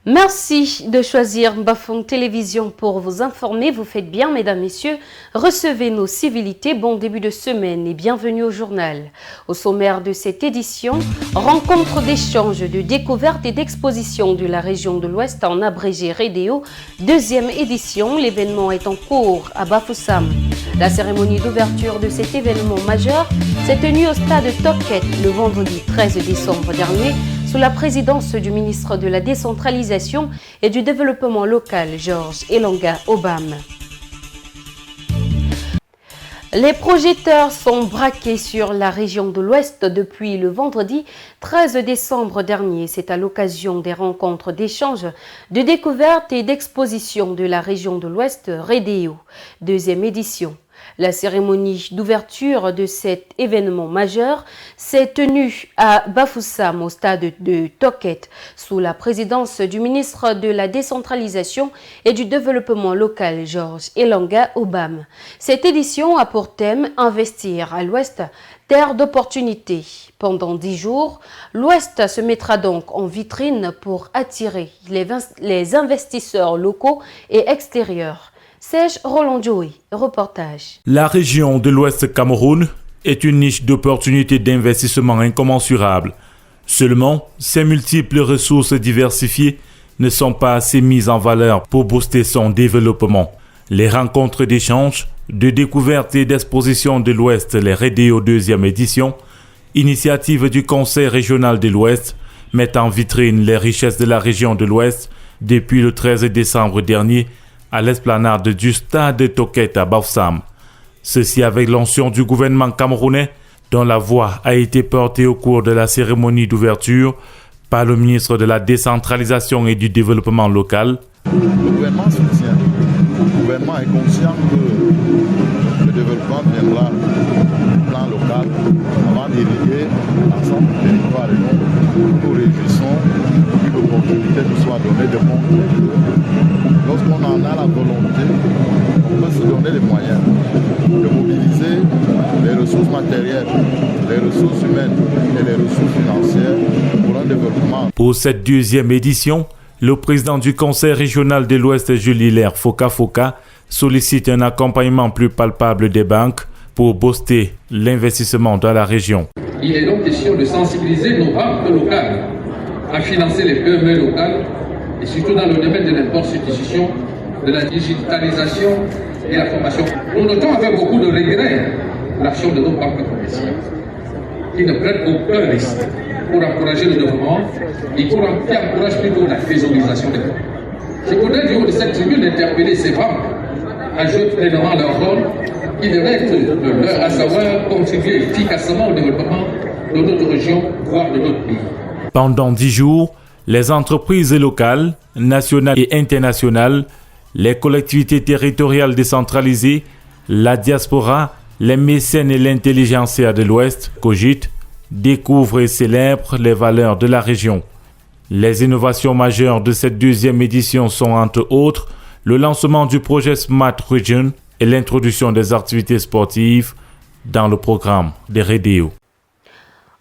Merci de choisir Bafong Télévision pour vous informer. Vous faites bien, mesdames, messieurs. Recevez nos civilités. Bon début de semaine et bienvenue au journal. Au sommaire de cette édition, rencontre d'échange, de découverte et d'exposition de la région de l'Ouest en abrégé REDEO. Deuxième édition, l'événement est en cours à Bafoussam. La cérémonie d'ouverture de cet événement majeur s'est tenue au stade Toquette le vendredi 13 décembre dernier, sous la présidence du ministre de la Décentralisation et du Développement local, Georges Elanga Obam. Les projecteurs sont braqués sur la région de l'Ouest depuis le vendredi 13 décembre dernier. C'est à l'occasion des rencontres d'échange, de découverte et d'exposition de la région de l'Ouest, REDEO, deuxième édition. La cérémonie d'ouverture de cet événement majeur s'est tenue à Bafoussam, au stade de Toquette, sous la présidence du ministre de la Décentralisation et du Développement local, Georges Elanga Obam. Cette édition a pour thème « Investir à l'Ouest, terre d'opportunités ». Pendant 10 jours, l'Ouest se mettra donc en vitrine pour attirer les investisseurs locaux et extérieurs. Serge Roland Joey, reportage. La région de l'Ouest Cameroun est une niche d'opportunités d'investissement incommensurable. Seulement, ses multiples ressources diversifiées ne sont pas assez mises en valeur pour booster son développement. Les rencontres d'échange, de découverte et d'exposition de l'Ouest, les REDEO deuxième édition, initiative du Conseil régional de l'Ouest, mettent en vitrine les richesses de la région de l'Ouest depuis le 13 décembre dernier à l'esplanade du stade de Toquette à Bafoussam. Ceci avec l'onction du gouvernement camerounais, dont la voix a été portée au cours de la cérémonie d'ouverture par le ministre de la Décentralisation et du Développement local. Le gouvernement soutient. Le gouvernement est conscient que le développement viendra du plan local avant d'irriguer l'ensemble du territoire. Et donc, nous nous réjouissons que l'opportunité nous soit donnée de montrer que lorsqu'on en a la volonté, on peut se donner les moyens de mobiliser les ressources matérielles, les ressources humaines et les ressources financières pour un développement. Pour cette deuxième édition, le président du Conseil régional de l'Ouest, Jules Hilaire Foka, sollicite un accompagnement plus palpable des banques pour booster l'investissement dans la région. Il est donc question de sensibiliser nos banques locales à financer les PME locales et surtout dans le domaine de l'institution, de la digitalisation et la formation. Nous notons avec beaucoup de regret l'action de nos banques commerciales qui ne prennent aucun risque pour encourager le développement et qui encouragent plutôt la faisabilisation des projets. Je voudrais du haut de cette tribune interpeller ces banques à jouer pleinement leur rôle qui devrait être de leur, à savoir contribuer efficacement au développement de notre région, voire de notre pays. Pendant 10 jours, les entreprises locales, nationales et internationales, les collectivités territoriales décentralisées, la diaspora, les mécènes et l'intelligentsia de l'Ouest, COGIT, découvrent et célèbrent les valeurs de la région. Les innovations majeures de cette deuxième édition sont entre autres le lancement du projet Smart Region et l'introduction des activités sportives dans le programme des REDEO.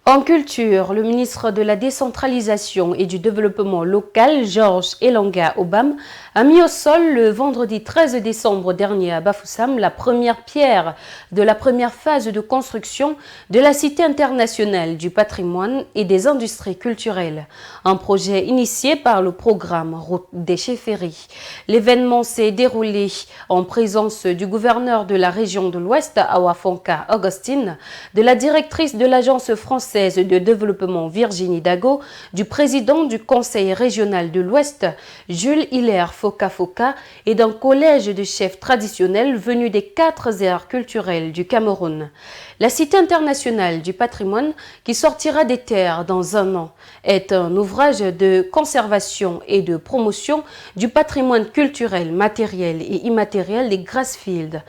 En culture, le ministre de la Décentralisation et du Développement local, Georges Elanga Obam, a mis au sol le vendredi 13 décembre dernier à Bafoussam la première pierre de la première phase de construction de la Cité internationale du patrimoine et des industries culturelles, un projet initié par le programme Route des Chefferies. L'événement s'est déroulé en présence du gouverneur de la région de l'Ouest, Awa Fonka Augustine, de la directrice de l'Agence française de développement Virginie Dago, du président du Conseil régional de l'Ouest, Jules Hilaire Foka, et d'un collège de chefs traditionnels venus des 4 aires culturelles du Cameroun. La Cité internationale du patrimoine, qui sortira des terres dans un an, est un ouvrage de conservation et de promotion du patrimoine culturel, matériel et immatériel des Grassfields.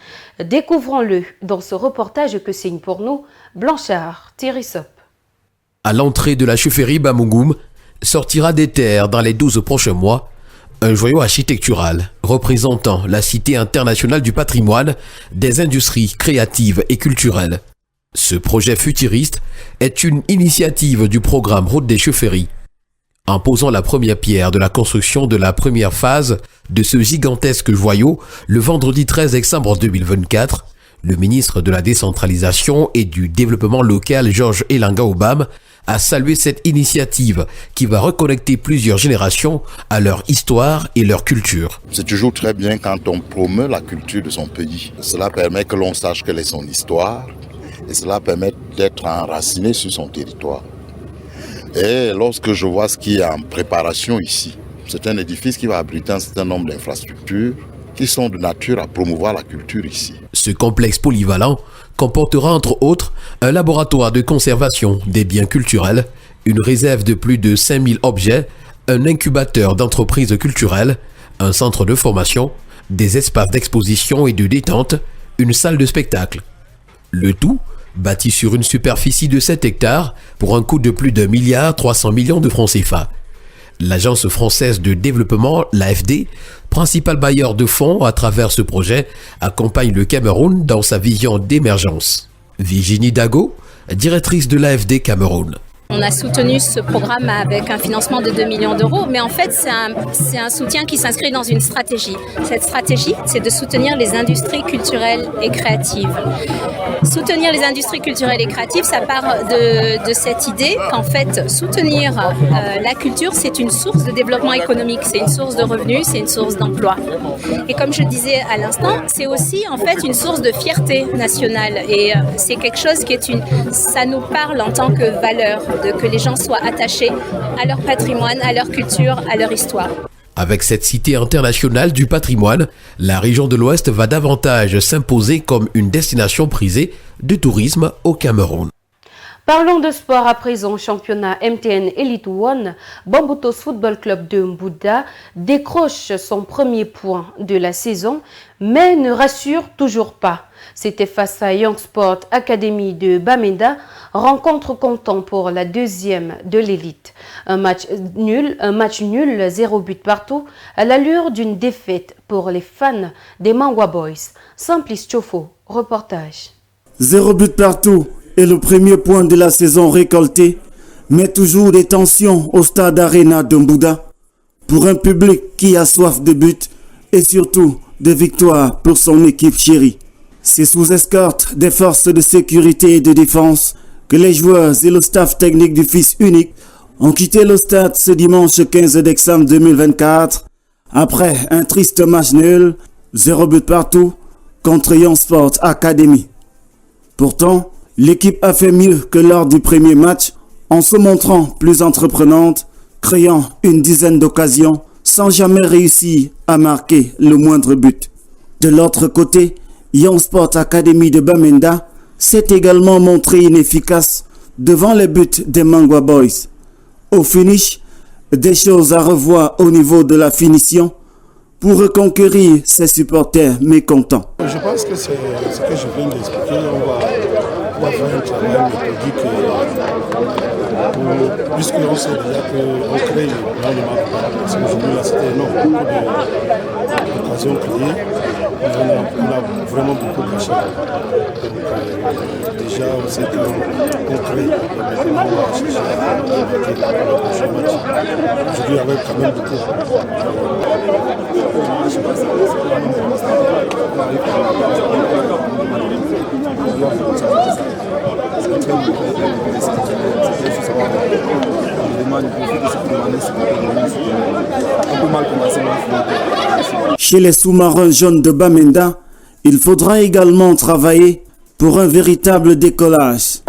Découvrons-le dans ce reportage que signe pour nous Blanchard Thierry-Sop. À l'entrée de la chefferie Bamougoum, sortira des terres dans les 12 prochains mois un joyau architectural représentant la Cité internationale du patrimoine, des industries créatives et culturelles. Ce projet futuriste est une initiative du programme Route des Chefferies. en posant la première pierre de la construction de la première phase de ce gigantesque joyau le vendredi 13 décembre 2024. Le ministre de la Décentralisation et du Développement local, Georges Elanga Obam, a salué cette initiative qui va reconnecter plusieurs générations à leur histoire et leur culture. C'est toujours très bien quand on promeut la culture de son pays. Cela permet que l'on sache quelle est son histoire et cela permet d'être enraciné sur son territoire. Et lorsque je vois ce qui est en préparation ici, c'est un édifice qui va abriter un certain nombre d'infrastructures qui sont de nature à promouvoir la culture ici. Ce complexe polyvalent comportera entre autres un laboratoire de conservation des biens culturels, une réserve de plus de 5000 objets, un incubateur d'entreprises culturelles, un centre de formation, des espaces d'exposition et de détente, une salle de spectacle. Le tout bâti sur une superficie de 7 hectares pour un coût de plus d'1,3 milliard de francs CFA. L'Agence française de développement, l'AFD, principal bailleur de fonds à travers ce projet, accompagne le Cameroun dans sa vision d'émergence. Virginie Dago, directrice de l'AFD Cameroun. On a soutenu ce programme avec un financement de 2 millions d'euros, mais en fait, c'est un soutien qui s'inscrit dans une stratégie. Cette stratégie, c'est de soutenir les industries culturelles et créatives. Soutenir les industries culturelles et créatives, ça part de cette idée qu'en fait, soutenir la culture, c'est une source de développement économique, c'est une source de revenus, c'est une source d'emploi. Et comme je disais à l'instant, c'est aussi en fait une source de fierté nationale. Et c'est quelque chose qui ça nous parle en tant que valeur, que les gens soient attachés à leur patrimoine, à leur culture, à leur histoire. Avec cette cité internationale du patrimoine, la région de l'Ouest va davantage s'imposer comme une destination prisée de tourisme au Cameroun. Parlons de sport à présent. Championnat MTN Elite One, Bambutos Football Club de Mbouda décroche son premier point de la saison, mais ne rassure toujours pas. C'était face à Young Sport Academy de Bamenda, rencontre comptant pour la deuxième de l'élite. Un match nul, 0 but partout, à l'allure d'une défaite pour les fans des Mangwa Boys. Simplice Chofo, reportage. 0 but partout est le premier point de la saison récolté, mais toujours des tensions au stade Arena de Mbouda pour un public qui a soif de buts et surtout de victoires pour son équipe chérie. C'est sous escorte des forces de sécurité et de défense que les joueurs et le staff technique du fils unique ont quitté le stade ce dimanche 15 décembre 2024 après un triste match nul, 0 but partout contre Young Sport Academy. Pourtant, l'équipe a fait mieux que lors du premier match en se montrant plus entreprenante, créant une dizaine d'occasions sans jamais réussir à marquer le moindre but. De l'autre côté, Young Sport Academy de Bamenda s'est également montré inefficace devant les buts des Mangwa Boys. Au finish, des choses à revoir au niveau de la finition pour reconquérir ses supporters mécontents. Je pense que c'est ce que je viens d'expliquer. On va faire un travail méthodique puisqu'on sait déjà qu'on crée dans le match. Parce qu'aujourd'hui, là, c'était énorme. Beaucoup d'occasions créées. On a vraiment beaucoup caché. Déjà, on sait qu'on crée. On va chercher le prochain match. Aujourd'hui, avec quand même beaucoup. Chez les sous-marins jeunes de Bamenda, il faudra également travailler pour un véritable décollage.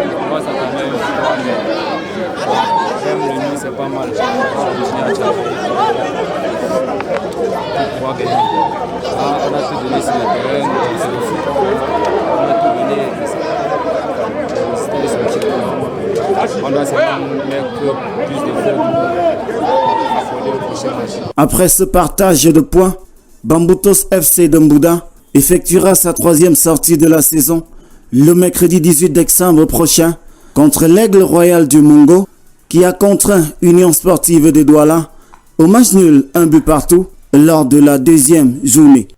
Après ce partage de points, Bambutos FC de Mbouda effectuera sa troisième sortie de la saison le mercredi 18 décembre prochain contre l'Aigle Royal du Mungo qui a contraint Union Sportive de Douala au match nul 1 but partout lors de la deuxième journée.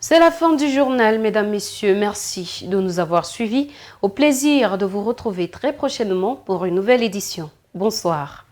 C'est la fin du journal, mesdames, messieurs. Merci de nous avoir suivis. Au plaisir de vous retrouver très prochainement pour une nouvelle édition. Bonsoir.